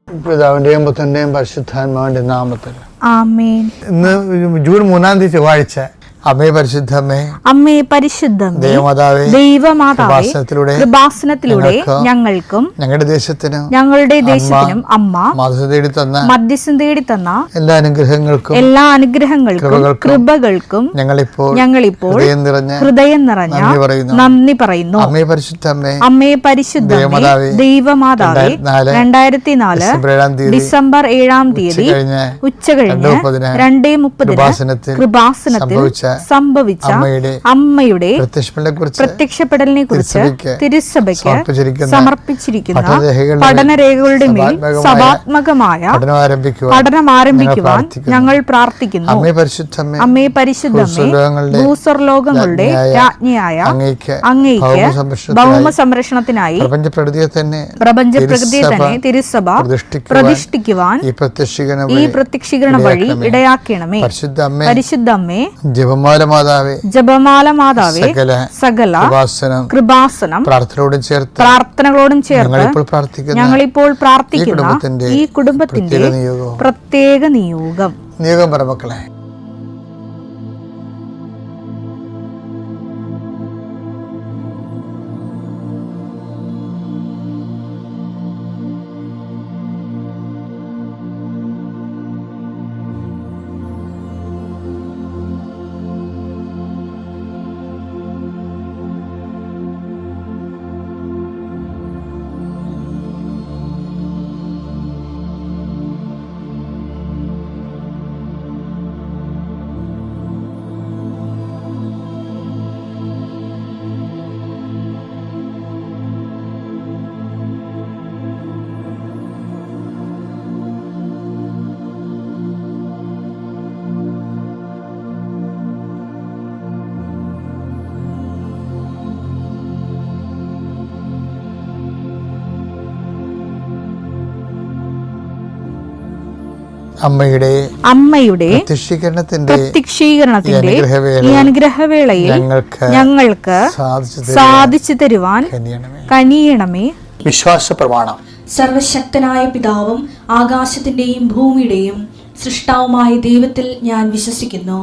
പിതാവിന്റെയും പുത്രന്റെയും പരിശുദ്ധാത്മാവിന്റെ നാമത്തിൽ ആമേൻ. ഇന്ന് ജൂൺ 3 ചൊവ്വാഴ്ച. അമ്മേ പരിശുദ്ധമേ, അമ്മേ പരിശുദ്ധമേ, ദൈവമാതാവേ, കൃപാസനത്തിലൂടെ ഞങ്ങൾക്കും ഞങ്ങളുടെ ദേശത്തിനും അമ്മ മധ്യസ്ഥം തേടി തന്ന എല്ലാ അനുഗ്രഹങ്ങൾക്കും കൃപകൾക്കും ഞങ്ങളിപ്പോൾ ഹൃദയം നിറഞ്ഞ നന്ദി പറയുന്നു. അമ്മേ പരിശുദ്ധമേ, ദൈവമാതാവേ, 2004 ഡിസംബർ 7 ഉച്ചകഴിഞ്ഞ് 2:30 കൃപാസനത്തിൽ സംഭവിച്ച അമ്മയുടെ പ്രത്യക്ഷപ്പെടലിനെ കുറിച്ച് തിരുസഭയ്ക്ക് സമർപ്പിച്ചിരിക്കുന്ന പഠനരേഖകളുടെ മേൽ സഭാത്മകമായ പഠനം ആരംഭിക്കുവാൻ ഞങ്ങൾ പ്രാർത്ഥിക്കുന്നു. അമ്മേ പരിശുദ്ധമേ, ഭൂസ്വർലോകങ്ങളുടെ രാജ്ഞിയായ അങ്ങേയ്ക്ക് ഭൗമ സംരക്ഷണത്തിനായി പ്രപഞ്ചപ്രകൃതിയെ തന്നെ തിരുസഭ പ്രതിഷ്ഠിക്കുവാൻ ഈ പ്രത്യക്ഷീകരണ വഴി ഇടയാക്കണമേ. പരിശുദ്ധമ്മേ, ജപമാല മാതാവേ, സകല കൃപാസനം പ്രാർത്ഥനകളോടും ചേർത്ത് ഞങ്ങളിപ്പോൾ പ്രാർത്ഥിക്കുന്ന ഈ കുടുംബത്തിന്റെ പ്രത്യേക നിയോഗം പറമക്കളെ. അമ്മയുടെ പ്രത്യക്ഷീകരണത്തിന്റെ ഈ അനുഗ്രഹവേളയിൽ ഞങ്ങൾക്ക് സാധിച്ചു തരുവാൻ കനിയണമേ. വിശ്വാസ പ്രമാണം. സർവശക്തനായ പിതാവും ആകാശത്തിന്റെയും ഭൂമിയുടെയും സൃഷ്ടാവുമായ ദൈവത്തിൽ ഞാൻ വിശ്വസിക്കുന്നു.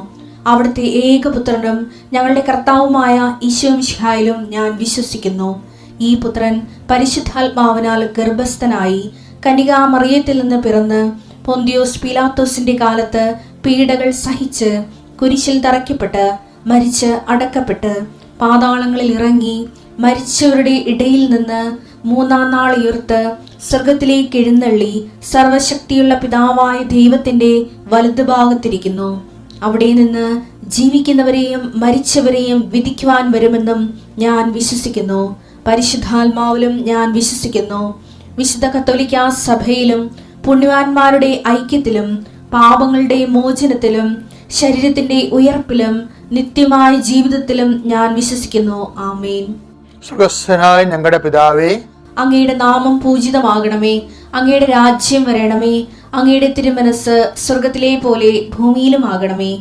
അവിടുത്തെ ഏകപുത്രനും ഞങ്ങളുടെ കർത്താവുമായ ഈശോ മിശിഹായിലും ഞാൻ വിശ്വസിക്കുന്നു. ഈ പുത്രൻ പരിശുദ്ധാത്മാവിനാൽ ഗർഭസ്ഥനായി കന്യകാമറിയത്തിൽ നിന്ന് പിറന്ന് പൊന്തിയോസ് പീലാത്തോസിന്റെ കാലത്ത് പീഡകൾ സഹിച്ച് കുരിശിൽ തറയ്ക്കപ്പെട്ട് മരിച്ച് അടക്കപ്പെട്ട് പാതാളങ്ങളിൽ ഇറങ്ങി മരിച്ചവരുടെ ഇടയിൽ നിന്ന് 3-ാം നാൾ ഉയർത്ത് സ്വർഗത്തിലേക്ക് എഴുന്നള്ളി സർവശക്തിയുള്ള പിതാവായ ദൈവത്തിന്റെ വലതുഭാഗത്തിരിക്കുന്നു. അവിടെ നിന്ന് ജീവിക്കുന്നവരെയും മരിച്ചവരെയും വിധിക്കുവാൻ വരുമെന്നും ഞാൻ വിശ്വസിക്കുന്നു. പരിശുദ്ധാത്മാവിലും ഞാൻ വിശ്വസിക്കുന്നു. വിശുദ്ധ കത്തോലിക്കാ സഭയിലും പുണ്യവാന്മാരുടെ ഐക്യത്തിലും പാപങ്ങളുടെ മോചനത്തിലും ശരീരത്തിന്റെ ഉയർപ്പിലും നിത്യമായ ജീവിതത്തിലും ഞാൻ വിശ്വസിക്കുന്നു. ആമേൻ. സ്വർഗ്ഗസ്ഥനായ ഞങ്ങളുടെ പിതാവേ, അങ്ങയുടെ നാമം പൂജിതമാകണമേ. അങ്ങയുടെ രാജ്യം വരണമേ. അങ്ങയുടെ തിരുമനസ് സ്വർഗത്തിലെ പോലെ ഭൂമിയിലും ആകണമേ.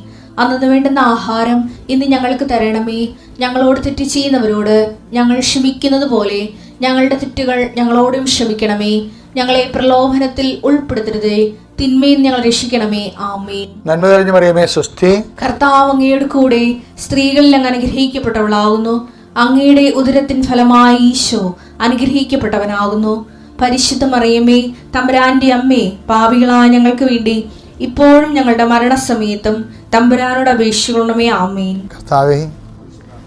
അന്നു വേണ്ടുന്ന ആഹാരം ഇന്ന് ഞങ്ങൾക്ക് തരണമേ. ഞങ്ങളോട് തെറ്റ് ചെയ്യുന്നവരോട് ഞങ്ങൾ ക്ഷമിക്കുന്നത് പോലെ ഞങ്ങളുടെ തെറ്റുകൾ ഞങ്ങളോടും ക്ഷമിക്കണമേ. ഞങ്ങളെ പ്രലോഭനത്തിൽ ഉൾപ്പെടുത്തരുതേ, തിന്മയിൽ ഞങ്ങൾ രക്ഷിക്കണമേ. ആമേൻ. നന്മ നിറഞ്ഞ മറിയമേ, സ്വസ്തി. കർത്താവ് അങ്ങയുടെ കൂടെ സ്ത്രീകളിൽ അങ്ങ് അനുഗ്രഹിക്കപ്പെട്ടവളാകുന്നു. അങ്ങയുടെ ഉദരത്തിൻ ഫലമായി ഈശോ അനുഗ്രഹിക്കപ്പെട്ടവനാകുന്നു. പരിശുദ്ധ മറിയമേ, തമ്പുരാന്റെ അമ്മേ, പാപികളായ ഞങ്ങൾക്ക് വേണ്ടി ഇപ്പോഴും ഞങ്ങളുടെ മരണസമയത്തും തമ്പുരാനോട് അപേക്ഷിക്കണമേ. ആമേൻ.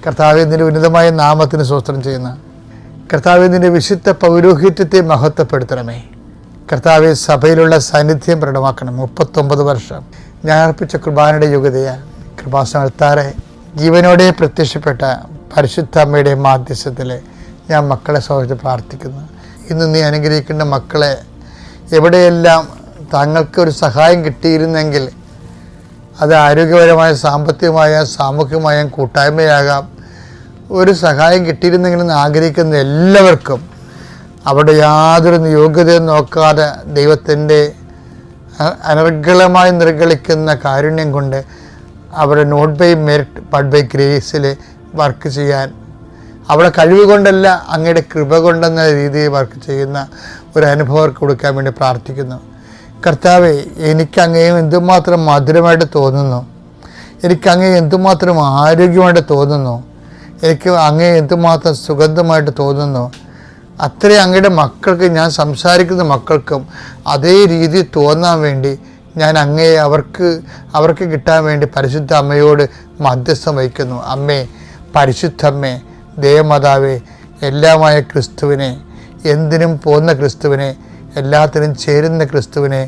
കർത്താവേ, നിന്റെ ഉന്നതമായ നാമത്തിന് സ്തോത്രം ചെയ്യുന്ന കർത്താവേ, നിന്റെ വിശുദ്ധ പൗരോഹിത്യത്തെ മഹത്വപ്പെടുത്തണമേ. കർത്താവെ, സഭയിലുള്ള സാന്നിധ്യം പ്രകടമാക്കണം. 39 വർഷം ഞാൻ അർപ്പിച്ച കുർബാനയുടെ യോഗ്യതയാൽ കൃപാസനത്താറെ ജീവനോടെ പ്രത്യക്ഷപ്പെട്ട പരിശുദ്ധ അമ്മയുടെ മാധ്യസ്ഥത്തിൽ ഞാൻ മക്കളെ സൗഹൃദം പ്രാർത്ഥിക്കുന്നു. ഇന്ന് നീ അനുഗ്രഹിക്കേണ്ട മക്കളെ എവിടെയെല്ലാം താങ്കൾക്കൊരു സഹായം കിട്ടിയിരുന്നെങ്കിൽ അത് ആരോഗ്യപരമായ, സാമ്പത്തികമായ, സാമൂഹികമായ കൂട്ടായ്മയാകാം, ഒരു സഹായം കിട്ടിയിരുന്നെങ്കിലെന്ന് ആഗ്രഹിക്കുന്ന എല്ലാവർക്കും അവിടെ യാതൊരു യോഗ്യതയും നോക്കാതെ ദൈവത്തിൻ്റെ അനർഗളമായി നിർഗളിക്കുന്ന കാരുണ്യം കൊണ്ട് അവരുടെ not by merit but by ഗ്രേസിൽ വർക്ക് ചെയ്യാൻ അവിടെ കഴിവ് കൊണ്ടല്ല, അങ്ങയുടെ കൃപ കൊണ്ടെന്ന രീതിയിൽ വർക്ക് ചെയ്യുന്ന ഒരു അനുഭവം അവർക്ക് കൊടുക്കാൻ വേണ്ടി പ്രാർത്ഥിക്കുന്നു. കർത്താവേ, എനിക്ക് അങ്ങയെ എന്തുമാത്രം മധുരമായിട്ട് തോന്നുന്നു, എനിക്ക് അങ്ങയെ എന്തുമാത്രം ആരോഗ്യമായിട്ട് തോന്നുന്നു, എനിക്ക് അങ്ങയെ എന്തുമാത്രം സുഗന്ധമായിട്ട് തോന്നുന്നു, അത്രയും അങ്ങയുടെ മക്കൾക്ക്, ഞാൻ സംസാരിക്കുന്ന മക്കൾക്കും അതേ രീതി തോന്നാൻ വേണ്ടി ഞാൻ അങ്ങയെ അവർക്ക് കിട്ടാൻ വേണ്ടി പരിശുദ്ധ അമ്മയോട് മധ്യസ്ഥം വഹിക്കുന്നു. അമ്മേ, പരിശുദ്ധമ്മേ, ദേവമാതാവേ, എല്ലാമായ ക്രിസ്തുവിനെ, എന്തിനും പോകുന്ന ക്രിസ്തുവിനെ, എല്ലാത്തിനും ചേരുന്ന ക്രിസ്തുവിനെ,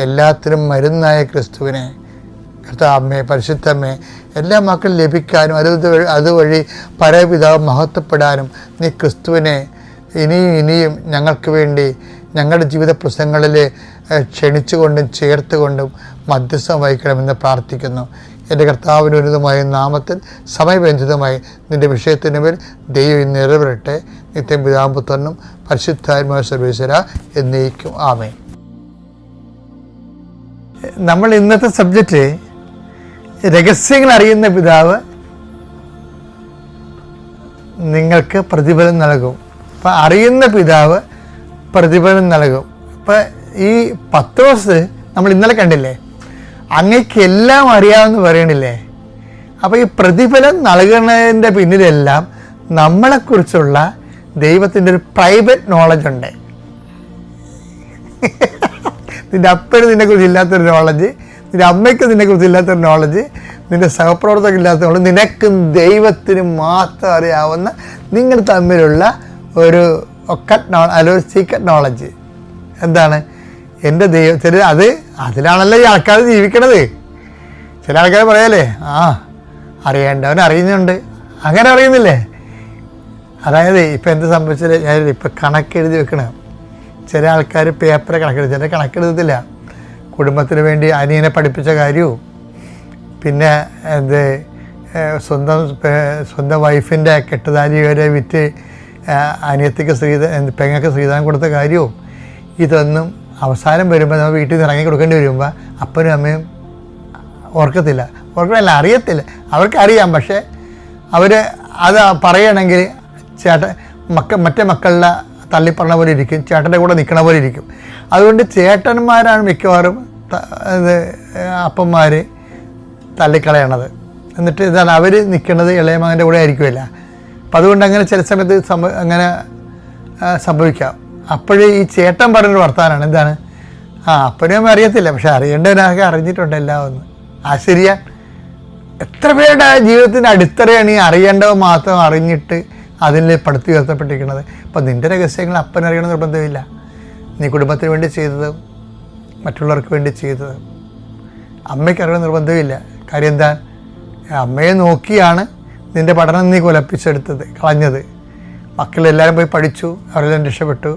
എല്ലാത്തിനും മരുന്നായ ക്രിസ്തുവിനെ, അമ്മേ, പരിശുദ്ധമ്മേ, എല്ലാ മക്കളും ലഭിക്കാനും അതുവഴി പരപിതാവ് മഹത്വപ്പെടാനും നീ ക്രിസ്തുവിനെ ഇനിയും ഞങ്ങൾക്ക് വേണ്ടി ഞങ്ങളുടെ ജീവിത പ്രശ്നങ്ങളിൽ ക്ഷണിച്ചുകൊണ്ടും ചേർത്തുകൊണ്ടും മധ്യസ്ഥം വഹിക്കണമെന്ന് പ്രാർത്ഥിക്കുന്നു. എൻ്റെ കർത്താവിനുന്നതമായ നാമത്തിൽ സമയബന്ധിതമായി നിൻ്റെ വിഷയത്തിന് മേൽ ദൈവം നിറവേറട്ടെ. നിത്യം പിതാപുത്രനും പരിശുദ്ധാത്മാവായ സർവേശ്വര എന്നേക്കും ആമേൻ. നമ്മൾ ഇന്നത്തെ സബ്ജക്റ്റ് രഹസ്യങ്ങൾ അറിയുന്ന പിതാവ് നിങ്ങൾക്ക് പ്രതിഫലം നൽകും. അപ്പം അറിയുന്ന പിതാവ് പ്രതിഫലം നൽകും. ഇപ്പം ഈ പത്രോസ് നമ്മൾ ഇന്നലെ കണ്ടില്ലേ, അങ്ങയ്ക്ക് എല്ലാം അറിയാമെന്ന് പറയണില്ലേ. അപ്പോൾ ഈ പ്രതിഫലം നൽകുന്നതിൻ്റെ പിന്നിലെല്ലാം നമ്മളെക്കുറിച്ചുള്ള ദൈവത്തിൻ്റെ ഒരു പ്രൈവറ്റ് നോളജ് ഉണ്ട്. നിൻ്റെ അപ്പന് നിന്നെക്കുറിച്ച് ഇല്ലാത്തൊരു നോളജ്, നിൻ്റെ അമ്മയ്ക്ക് നിന്നെക്കുറിച്ച് ഇല്ലാത്തൊരു നോളജ്, നിൻ്റെ സഹപ്രവർത്തകർക്ക് ഇല്ലാത്ത നോളജ്, നിനക്കും ദൈവത്തിന് മാത്രം അറിയാവുന്ന നിങ്ങൾ തമ്മിലുള്ള ഒരു ഒരു സീക്രട്ട് നോളജ്. എന്താണ്? എൻ്റെ ദൈവത്തിന് അതിലാണല്ലോ ഈ ആൾക്കാർ ജീവിക്കണത്. ചില ആൾക്കാർ പറയാലേ, അറിയേണ്ടവൻ അറിയുന്നുണ്ട്, അങ്ങനെ അറിയുന്നില്ലേ. അതായത് ഇപ്പം എന്ത് സംഭവിച്ചാൽ ഞാൻ ഇപ്പം കണക്കെഴുതി വെക്കണം. ചില ആൾക്കാർ പേപ്പറെ കണക്കെഴുതി, ചില കണക്കെഴുതത്തില്ല. കുടുംബത്തിന് വേണ്ടി അനിയനെ പഠിപ്പിച്ച കാര്യവും, പിന്നെ സ്വന്തം വൈഫിൻ്റെ കെട്ടുതാലി വരെ വിറ്റ് അനിയത്തിക്ക് പെങ്ങൾക്ക് ശ്രീധനം കൊടുത്ത കാര്യവും, ഇതൊന്നും അവസാനം വരുമ്പോൾ നമ്മൾ വീട്ടിൽ നിന്ന് ഇറങ്ങി കൊടുക്കേണ്ടി വരുമ്പോൾ അപ്പനും അമ്മയും ഓർക്കണമല്ല, അറിയത്തില്ല. അവർക്കറിയാം, പക്ഷേ അവർ അത് പറയണമെങ്കിൽ മറ്റേ മക്കളുടെ തള്ളിപ്പറഞ്ഞ പോലെ ഇരിക്കും, ചേട്ടൻ്റെ കൂടെ നിൽക്കണ പോലെ ഇരിക്കും. അതുകൊണ്ട് ചേട്ടന്മാരാണ് മിക്കവാറും അപ്പന്മാർ തള്ളിക്കളയണത്. എന്നിട്ട് ഇതാണ് അവർ നിൽക്കുന്നത് ഇളയ മകൻ്റെ കൂടെ ആയിരിക്കുമല്ല. അപ്പം അതുകൊണ്ട് അങ്ങനെ ചില സമയത്ത് അങ്ങനെ സംഭവിക്കാം. അപ്പോഴേ ഈ ചേട്ടൻ പറഞ്ഞൊരു വർത്താനാണ്. എന്താണ്? അപ്പനും അറിയത്തില്ല, പക്ഷെ അറിയേണ്ടവനൊക്കെ അറിഞ്ഞിട്ടുണ്ട് എല്ലാം ഒന്ന്. ശരിയാ. എത്ര പേരുടെ ജീവിതത്തിൻ്റെ അടിത്തറയാണ് ഈ അറിയേണ്ടവ മാത്രം അറിഞ്ഞിട്ട് അതിൽ പടുത്തു ഉയർത്തപ്പെട്ടിരിക്കുന്നത്. അപ്പം നിൻ്റെ രഹസ്യങ്ങൾ അപ്പനറിയണ നിർബന്ധമില്ല. നീ കുടുംബത്തിന് വേണ്ടി ചെയ്തത്, മറ്റുള്ളവർക്ക് വേണ്ടി ചെയ്തത് അമ്മയ്ക്ക് അറിയണ നിർബന്ധമില്ല. കാര്യം എന്താ? അമ്മയെ നോക്കിയാണ് നിൻ്റെ പഠനം നീ കളഞ്ഞത്. മക്കളെല്ലാവരും പോയി പഠിച്ചു, അവരെല്ലാം രക്ഷപ്പെട്ടു.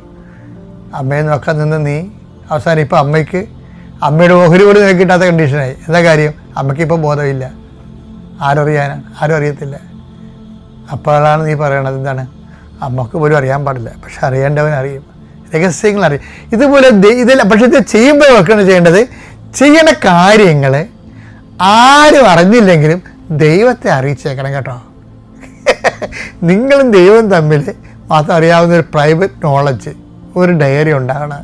അമ്മയെ നോക്കാൻ നിന്ന് നീ അവസാനം ഇപ്പം അമ്മയുടെ ഓഹരി പോലും നിനക്ക് കിട്ടാത്ത കണ്ടീഷനായി. എന്താ കാര്യം? അമ്മയ്ക്കിപ്പം ബോധമില്ല. ആരും അറിയത്തില്ല. അപ്പോഴാണ് നീ പറയണത് എന്താണ്? അമ്മക്ക് പോലും അറിയാൻ പാടില്ല, പക്ഷെ അറിയേണ്ടവൻ അറിയും, രഹസ്യങ്ങൾ അറിയും. ഇതുപോലെ പക്ഷെ ഇത് ചെയ്യുമ്പോൾ വെക്കണം ചെയ്യേണ്ടത്, ചെയ്യേണ്ട കാര്യങ്ങൾ ആരും അറിഞ്ഞില്ലെങ്കിലും ദൈവത്തെ അറിയിച്ചേക്കണം കേട്ടോ. നിങ്ങളും ദൈവം തമ്മിൽ മാത്രം അറിയാവുന്ന ഒരു പ്രൈവറ്റ് നോളജ്, ഒരു ഡയറി ഉണ്ടാകണം.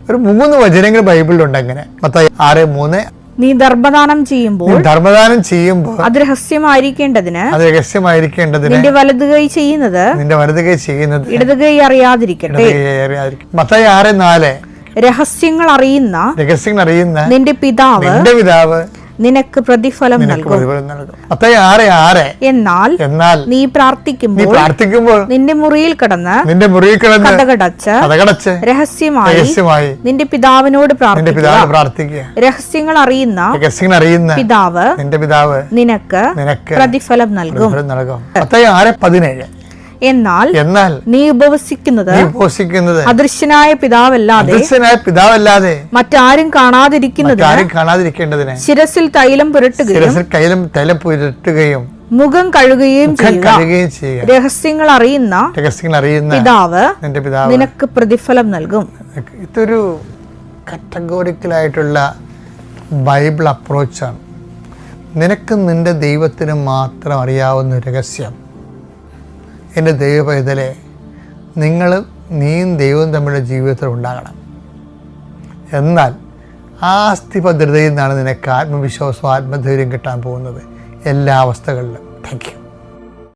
ഒരു 3 വചനങ്ങൾ ബൈബിളിലുണ്ട് അങ്ങനെ. മത്തായി 6:3. നീ ധർമ്മദാനം ചെയ്യുമ്പോൾ അത് രഹസ്യമായിരിക്കേണ്ടതിന് നിന്റെ വലത് കൈ ചെയ്യുന്നത് ഇടത് കൈ അറിയാതിരിക്കട്ടെ. മത്തായി 6:4. രഹസ്യങ്ങൾ അറിയുന്ന നിന്റെ പിതാവ് നിനക്ക് പ്രതിഫലം നൽകും. എന്നാൽ നീ പ്രാർത്ഥിക്കുമ്പോൾ നിന്റെ മുറിയിൽ കിടന്ന് കതകടച്ച് രഹസ്യമായി നിന്റെ പിതാവിനോട് പ്രാർത്ഥിക്കുക. രഹസ്യങ്ങൾ അറിയുന്ന പിതാവ് നിനക്ക് പ്രതിഫലം നൽകും. എന്നാൽ നീ ഉപവസിക്കുന്നത് അദൃശ്യനായ പിതാവല്ലാതെ മറ്റാരും കാണാതിരിക്കുന്നതിന് ശിരസിൽ തൈലം പുരട്ടുകയും മുഖം കഴുകുകയും ചെയ്യുക. രഹസ്യങ്ങൾ അറിയുന്ന പിതാവ് നിനക്ക് പ്രതിഫലം നൽകും. ഇതൊരു കാറ്റഗോറിക്കലായിട്ടുള്ള ബൈബിൾ അപ്രോച്ചാണ്. നിനക്ക് നിന്റെ ദൈവത്തിന് മാത്രം അറിയാവുന്ന രഹസ്യം എൻ്റെ ദൈവ പൈതലെ, നീയും ദൈവവും തമ്മിലുള്ള ജീവിതത്തിൽ ഉണ്ടാകണം. എന്നാൽ ആ അസ്ഥിഭദ്രതയിൽ നിന്നാണ് നിനക്ക് ആത്മവിശ്വാസവും ആത്മധൈര്യം കിട്ടാൻ പോകുന്നത് എല്ലാ അവസ്ഥകളിലും. Thank you.